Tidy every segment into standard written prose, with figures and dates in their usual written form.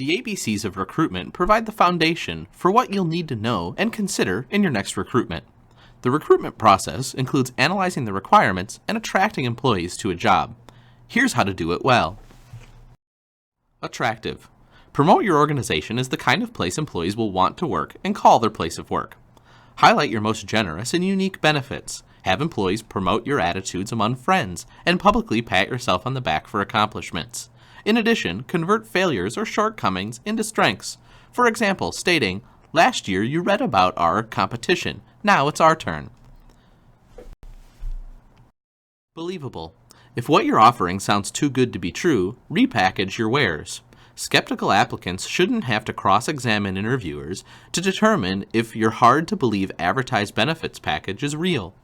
The ABCs of recruitment provide the foundation for what you'll need to know and consider in your next recruitment. The recruitment process includes analyzing the requirements and attracting employees to a job. Here's how to do it well. Attractive. Promote your organization as the kind of place employees will want to work and call their place of work. Highlight your most generous and unique benefits. Have employees promote your attitudes among friends and publicly pat yourself on the back for accomplishments. In addition, convert failures or shortcomings into strengths. For example, stating, "Last year you read about our competition. Now it's our turn." Believable. If what you're offering sounds too good to be true, repackage your wares. Skeptical applicants shouldn't have to cross-examine interviewers to determine if your hard-to-believe advertised benefits package is real.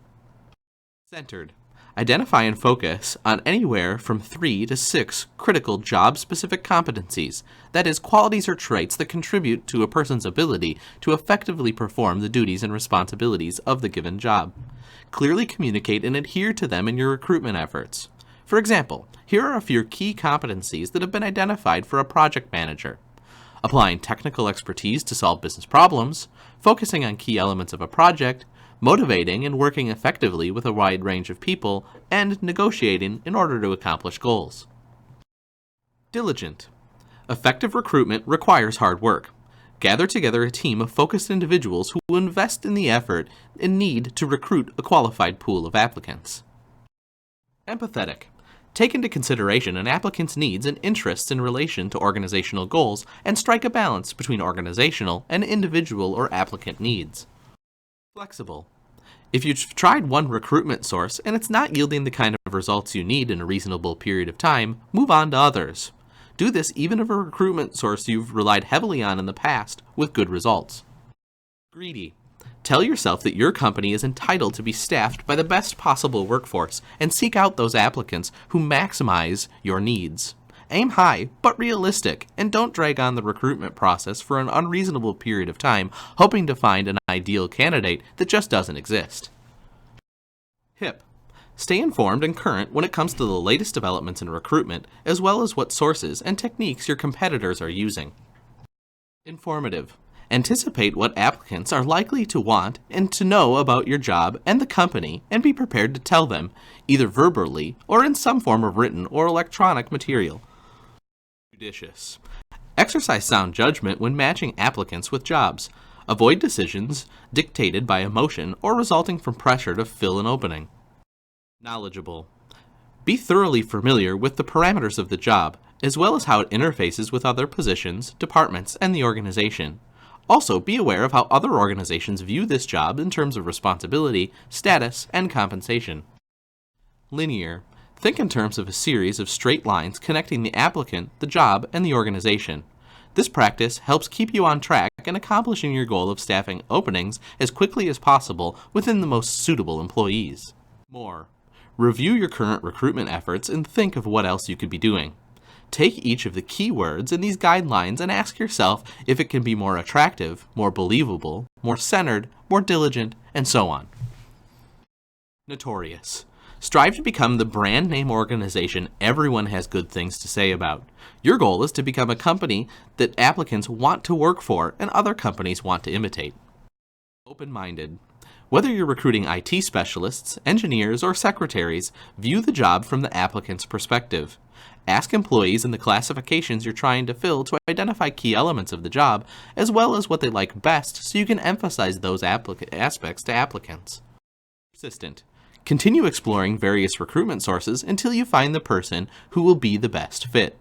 Centered. Identify and focus on anywhere from 3 to 6 critical job-specific competencies, that is, qualities or traits that contribute to a person's ability to effectively perform the duties and responsibilities of the given job. Clearly communicate and adhere to them in your recruitment efforts. For example, here are a few key competencies that have been identified for a project manager. Applying technical expertise to solve business problems, focusing on key elements of a project, motivating and working effectively with a wide range of people, and negotiating in order to accomplish goals. Diligent. Effective recruitment requires hard work. Gather together a team of focused individuals who will invest in the effort and need to recruit a qualified pool of applicants. Empathetic. Take into consideration an applicant's needs and interests in relation to organizational goals and strike a balance between organizational and individual or applicant needs. Flexible. If you've tried one recruitment source and it's not yielding the kind of results you need in a reasonable period of time, move on to others. Do this even if a recruitment source you've relied heavily on in the past with good results. Greedy. Tell yourself that your company is entitled to be staffed by the best possible workforce and seek out those applicants who maximize your needs. Aim high, but realistic, and don't drag on the recruitment process for an unreasonable period of time, hoping to find an ideal candidate that just doesn't exist. Hip. Stay informed and current when it comes to the latest developments in recruitment, as well as what sources and techniques your competitors are using. Informative. Anticipate what applicants are likely to want and to know about your job and the company, and be prepared to tell them, either verbally or in some form of written or electronic material. Judicious. Exercise sound judgment when matching applicants with jobs. Avoid decisions dictated by emotion or resulting from pressure to fill an opening. Knowledgeable. Be thoroughly familiar with the parameters of the job, as well as how it interfaces with other positions, departments, and the organization. Also, be aware of how other organizations view this job in terms of responsibility, status, and compensation. Linear. Think in terms of a series of straight lines connecting the applicant, the job, and the organization. This practice helps keep you on track in accomplishing your goal of staffing openings as quickly as possible within the most suitable employees. More. Review your current recruitment efforts and think of what else you could be doing. Take each of the keywords in these guidelines and ask yourself if it can be more attractive, more believable, more centered, more diligent, and so on. Notorious. Strive to become the brand name organization everyone has good things to say about. Your goal is to become a company that applicants want to work for and other companies want to imitate. Open-minded. Whether you're recruiting IT specialists, engineers, or secretaries, view the job from the applicant's perspective. Ask employees in the classifications you're trying to fill to identify key elements of the job, as well as what they like best, so you can emphasize those aspects to applicants. Persistent. Continue exploring various recruitment sources until you find the person who will be the best fit.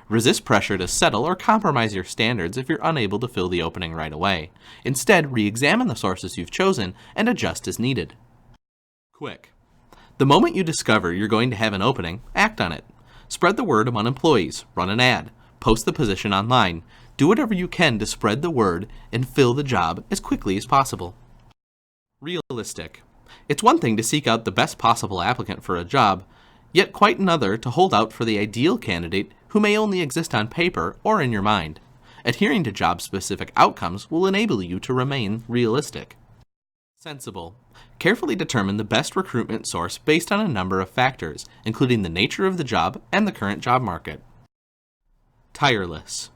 Resist pressure to settle or compromise your standards if you're unable to fill the opening right away. Instead, re-examine the sources you've chosen and adjust as needed. Quick. The moment you discover you're going to have an opening, act on it. Spread the word among employees, run an ad, post the position online. Do whatever you can to spread the word and fill the job as quickly as possible. Realistic. It's one thing to seek out the best possible applicant for a job, yet quite another to hold out for the ideal candidate who may only exist on paper or in your mind. Adhering to job-specific outcomes will enable you to remain realistic. Sensible. Carefully determine the best recruitment source based on a number of factors, including the nature of the job and the current job market. Tireless.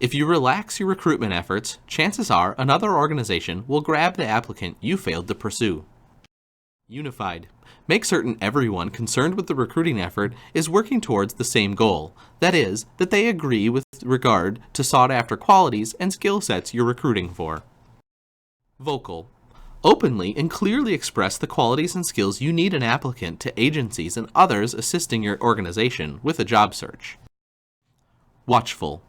If you relax your recruitment efforts, chances are another organization will grab the applicant you failed to pursue. Unified. Make certain everyone concerned with the recruiting effort is working towards the same goal. That is, that they agree with regard to sought-after qualities and skill sets you're recruiting for. Vocal. Openly and clearly express the qualities and skills you need an applicant to agencies and others assisting your organization with a job search. Watchful.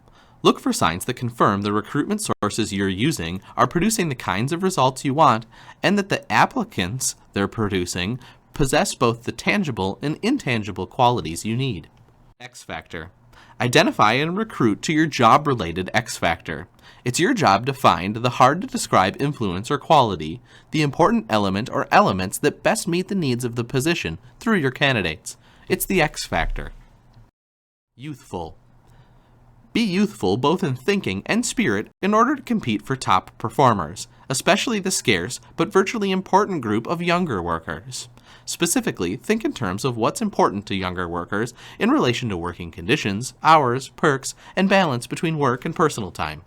Look for signs that confirm the recruitment sources you're using are producing the kinds of results you want and that the applicants they're producing possess both the tangible and intangible qualities you need. X factor. Identify and recruit to your job-related X factor. It's your job to find the hard-to-describe influence or quality, the important element or elements that best meet the needs of the position through your candidates. It's the X factor. Youthful. Be youthful both in thinking and spirit in order to compete for top performers, especially the scarce but virtually important group of younger workers. Specifically, think in terms of what's important to younger workers in relation to working conditions, hours, perks, and balance between work and personal time.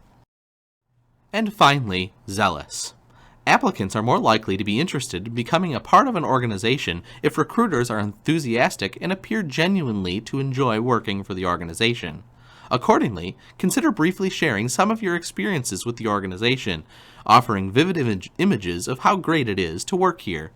And finally, zealous. Applicants are more likely to be interested in becoming a part of an organization if recruiters are enthusiastic and appear genuinely to enjoy working for the organization. Accordingly, consider briefly sharing some of your experiences with the organization, offering vivid images of how great it is to work here.